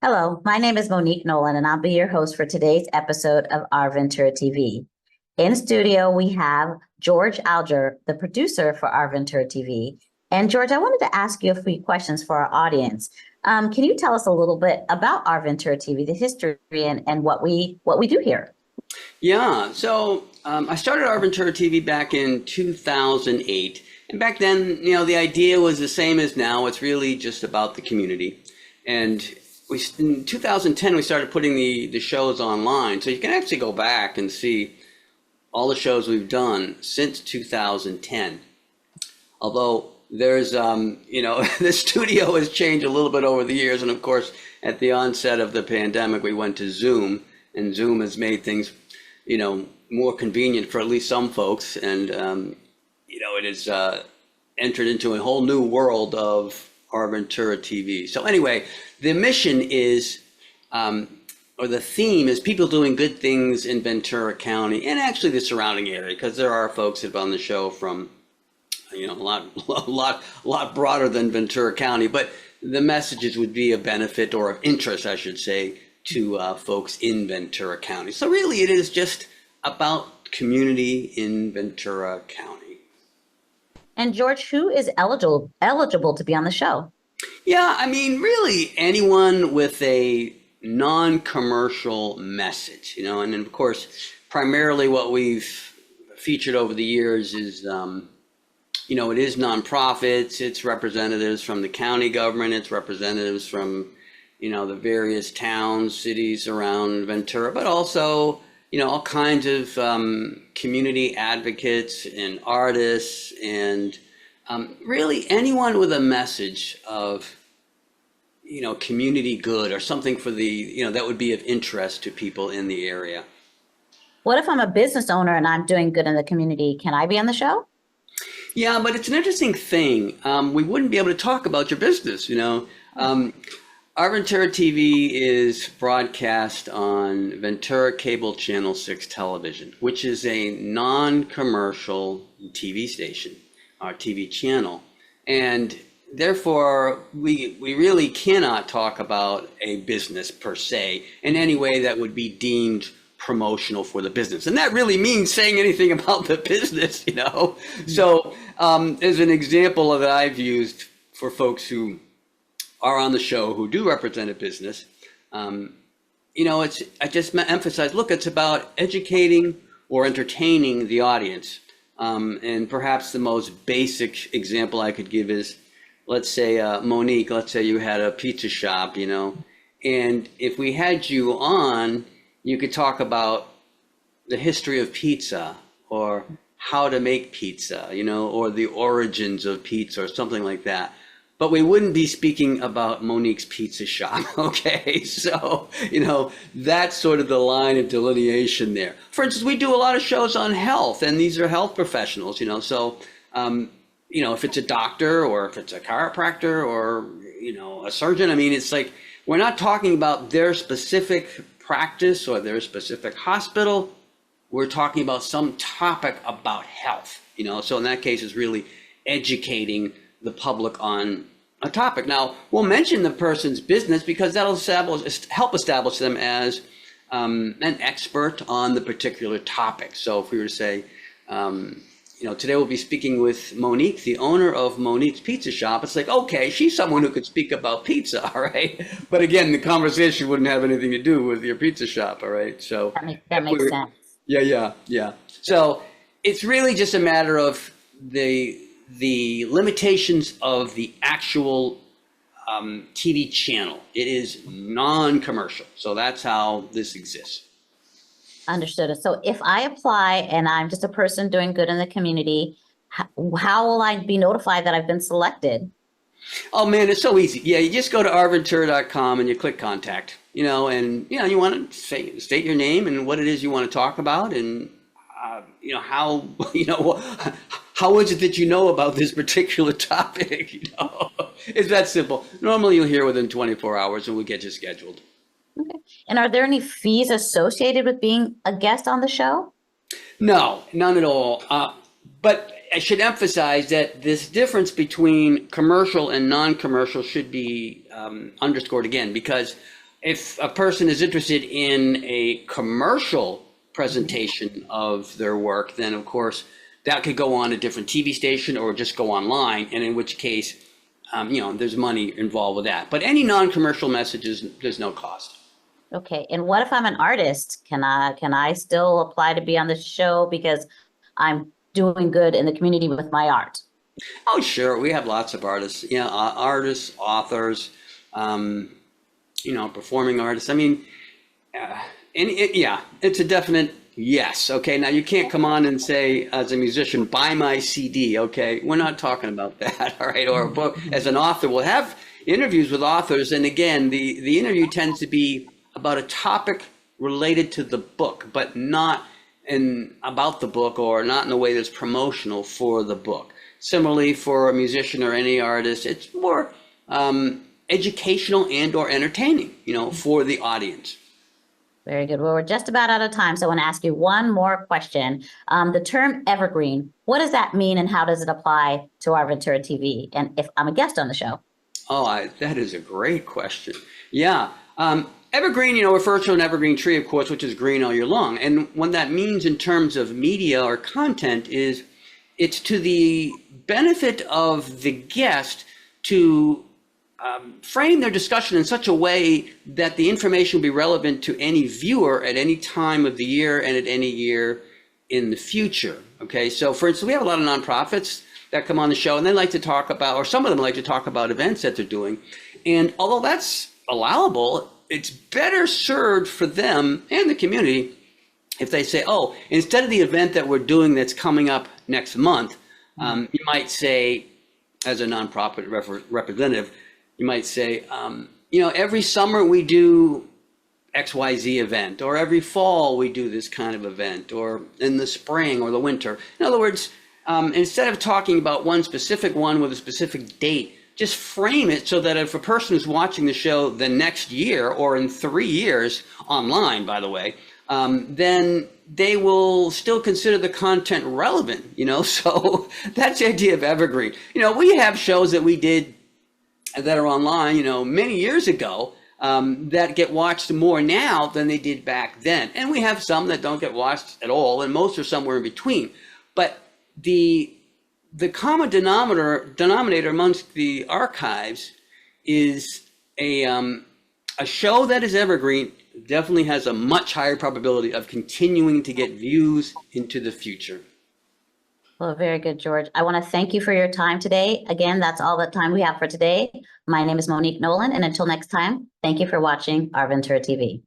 Hello, my name is Monique Nowlin, and I'll be your host for today's episode of Our Ventura TV. In studio, we have George Alger, the producer for Our Ventura TV. And George, I wanted to ask you a few questions for our audience. Can you tell us a little bit about Our Ventura TV, the history and what we do here? Yeah, so I started Our Ventura TV back in 2008. And back then, the idea was the same as now. It's really just about the community. And in 2010, we started putting the shows online. So you can actually go back and see all the shows we've done since 2010. Although there's, the studio has changed a little bit over the years. And of course, at the onset of the pandemic, we went to Zoom. And Zoom has made things, more convenient for at least some folks. And, it has entered into a whole new world of Our Ventura TV. So anyway, the mission is, or the theme is people doing good things in Ventura County and actually the surrounding area, because there are folks that have on the show from, a lot broader than Ventura County, but the messages would be of benefit or of interest, I should say, to folks in Ventura County. So really it is just about community in Ventura County. And George, who is eligible to be on the show? Yeah, I mean, really anyone with a non-commercial message, and then of course, primarily what we've featured over the years is, it is nonprofits, it's representatives from the county government, it's representatives from, the various towns, cities around Ventura, but also, all kinds of community advocates and artists and really anyone with a message of, community good or something for the, that would be of interest to people in the area. What if I'm a business owner and I'm doing good in the community? Can I be on the show? Yeah, but it's an interesting thing. We wouldn't be able to talk about your business, Our Ventura TV is broadcast on Ventura Cable Channel 6 television, which is a non-commercial TV station, our TV channel. And therefore, we really cannot talk about a business per se in any way that would be deemed promotional for the business. And that really means saying anything about the business, So as an example that I've used for folks who are on the show who do represent a business, I just emphasize, look, it's about educating or entertaining the audience. And perhaps the most basic example I could give is, let's say, Monique, let's say you had a pizza shop, and if we had you on, you could talk about the history of pizza or how to make pizza, or the origins of pizza or something like that. But we wouldn't be speaking about Monique's pizza shop, okay? So, that's sort of the line of delineation there. For instance, we do a lot of shows on health, and these are health professionals, So, if it's a doctor or if it's a chiropractor or, a surgeon, I mean, it's like we're not talking about their specific practice or their specific hospital. We're talking about some topic about health, So in that case, it's really educating the public on a topic. Now, we'll mention the person's business because that'll help establish them as an expert on the particular topic. So if we were to say, today we'll be speaking with Monique, the owner of Monique's Pizza Shop, it's like, okay, she's someone who could speak about pizza, all right? But again, the conversation wouldn't have anything to do with your pizza shop, all right? So that makes sense. Yeah. So it's really just a matter of the limitations of the actual TV channel. It is non-commercial. So that's how this exists. Understood. So if I apply and I'm just a person doing good in the community, how will I be notified that I've been selected? Oh man, it's so easy. Yeah, you just go to OurVentura.com and you click contact, and you want to state your name and what it is you want to talk about and how, how is it that you know about this particular topic? It's that simple. Normally you'll hear within 24 hours and we'll get you scheduled. Okay. And are there any fees associated with being a guest on the show? No, none at all. But I should emphasize that this difference between commercial and non-commercial should be underscored again, because if a person is interested in a commercial presentation of their work, then of course that could go on a different TV station or just go online, and in which case, there's money involved with that. But any non-commercial messages, there's no cost. Okay. And what if I'm an artist? Can I still apply to be on the show because I'm doing good in the community with my art? Oh, sure. We have lots of artists, artists, authors, performing artists. I mean, it's a definite yes. Okay. Now you can't come on and say as a musician, buy my CD. Okay. We're not talking about that. All right. Or a book. As an author, we'll have interviews with authors. And again, the interview tends to be about a topic related to the book, but not about the book, or not in a way that's promotional for the book. Similarly, for a musician or any artist, it's more educational and or entertaining, for the audience. Very good. Well, we're just about out of time, so I want to ask you one more question. The term evergreen, what does that mean and how does it apply to Our Ventura TV? And if I'm a guest on the show? Oh, that is a great question. Yeah. Evergreen, refers to an evergreen tree, of course, which is green all year long. And what that means in terms of media or content is it's to the benefit of the guest to frame their discussion in such a way that the information will be relevant to any viewer at any time of the year and at any year in the future. Okay, so for instance, we have a lot of nonprofits that come on the show, and they like to talk about, or some of them like to talk about events that they're doing. And although that's allowable, it's better served for them and the community if they say, oh, instead of the event that we're doing that's coming up next month, you might say, as a nonprofit representative, you might say, every summer we do XYZ event, or every fall we do this kind of event, or in the spring or the winter. In other words, instead of talking about one specific one with a specific date, just frame it so that if a person is watching the show the next year or in 3 years, online, by the way, then they will still consider the content relevant, so that's the idea of evergreen. We have shows that we did that are online, many years ago, that get watched more now than they did back then. And we have some that don't get watched at all, and most are somewhere in between. But the common denominator amongst the archives is a show that is evergreen definitely has a much higher probability of continuing to get views into the future. Well, very good, George. I want to thank you for your time today. Again, that's all the time we have for today. My name is Monique Nowlin, and until next time, thank you for watching Our Ventura TV.